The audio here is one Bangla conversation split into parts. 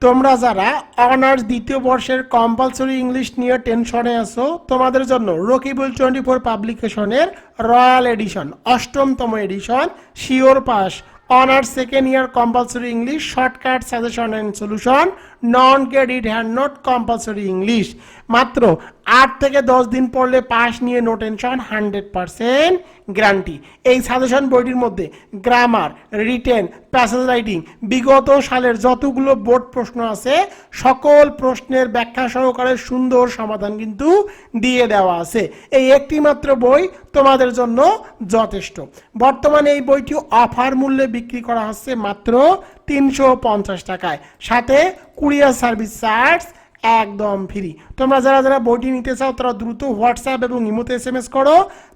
তোমরা যারা অনার্স দ্বিতীয় বর্ষের কম্পালসরি ইংলিশ নিয়ে টেনশনে আছো তোমাদের জন্য রকিবুল 24 পাবলিকেশনের রয়্যাল এডিশন অষ্টমতম edition sure pass honours second year compulsory English shortcut suggestion and solution non credit hand note compulsory English মাত্র 8 থেকে 10 দিন পড়লে পাস নিয়ে নো টেনশন 100% গ্যারান্টি। এই সাজেশন বইটির মধ্যে গ্রামার, রিটেন, প্যাসেজ রাইটিং বিগত সালের যতগুলো বোর্ড প্রশ্ন আছে সকল প্রশ্নের ব্যাখ্যা সহকারে সুন্দর সমাধান কিন্তু দিয়ে দেওয়া আছে। এই একটি মাত্র বই তোমাদের জন্য যথেষ্ট। বর্তমানে এই বইটি অফার মূল্যে বিক্রি করা হচ্ছে মাত্র 350 টাকায়, সাথে কুরিয়ার সার্ভিস চার্জ একদম ফ্রি। তোমরা যারা যারা বইটি নিতে চাও তারা দ্রুত হোয়াটসঅ্যাপ এবং ইমোতে SMS করো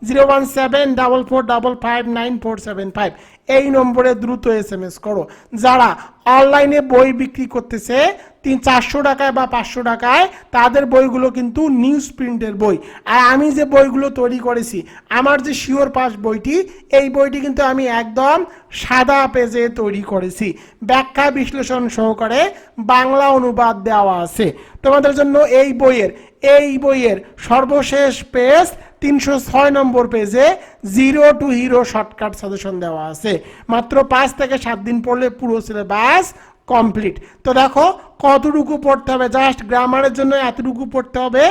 01744559475 এই নম্বরে দ্রুত SMS করো। যারা অনলাইনে বই বিক্রি করতেছে 400 টাকায় বা 500 টাকায় তাদের বইগুলো কিন্তু নিউজ প্রিন্টের বই। আর আমি যে বইগুলো তৈরি করেছি আমার যে শিওর পাস বইটি এই বইটি কিন্তু আমি একদম সাদা পেজে তৈরি করেছি, ব্যাখ্যা বিশ্লেষণ সহকারে বাংলা অনুবাদ দেওয়া আছে তোমাদের জন্য। এই বইয়ের সর্বশেষ পেজ 306 নম্বর পেজে 0 to hero শর্টকাট সাজেশন দেওয়া আছে। মাত্র 5 থেকে 7 দিন পড়লে পুরো সিলেবাস কমপ্লিট। তো দেখো কতটুকু পড়তে হবে, জাস্ট গ্রামারের জন্য এতটুকু পড়তে হবে,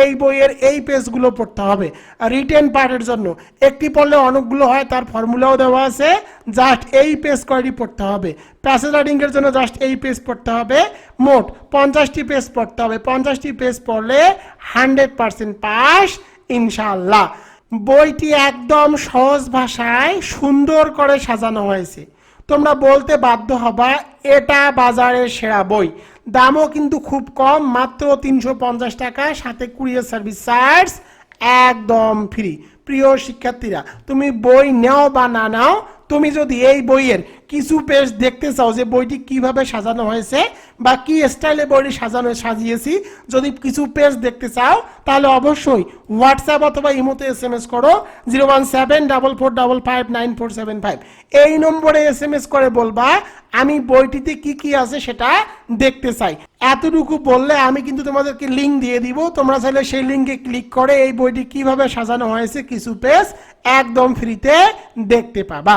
এই বইয়ের এই পেজগুলো পড়তে হবে। রিটেন পার্টের জন্য একটি পড়লে অনেকগুলো হয় তার ফর্মুলাও দেওয়া আছে, জাস্ট এই পেজ কয়টি পড়তে হবে। প্যাসেজ রাইটিংয়ের জন্য জাস্ট এই পেজ পড়তে হবে, মোট 50টি পেজ পড়তে হবে। 50টি পেজ পড়লে 100% পাস ইনশাআল্লাহ। বইটি একদম সহজ ভাষায় সুন্দর করে সাজানো হয়েছে। তোমরা বলতে বাধ্য হবা এটা বাজারের সেরা বই। দামও কিন্তু খুব কম, মাত্র 350 টাকা, সাথে কুরিয়ার সার্ভিস চার্জ একদম ফ্রি। প্রিয় শিক্ষার্থীরা, তুমি বই নাও বা না নাও, তুমি যদি এই বইয়ের কিছু পেজ দেখতে চাও যে বইটি কিভাবে সাজানো হয়েছে বা কি স্টাইলে বইটি সাজিয়েছি, যদি কিছু পেজ দেখতে চাও তাহলে অবশ্যই হোয়াটসঅ্যাপ অথবা ইমোতে SMS করো 01744559475 এই নম্বরে SMS করে বলবা আমি বইটিতে কি কি আছে সেটা দেখতে চাই। এতটুকু বললে আমি কিন্তু তোমাদেরকে লিঙ্ক দিয়ে দিব, তোমরা চাইলে সেই লিঙ্কে ক্লিক করে এই বইটি কিভাবে সাজানো হয়েছে কিছু পেজ একদম ফ্রিতে দেখতে পাবা।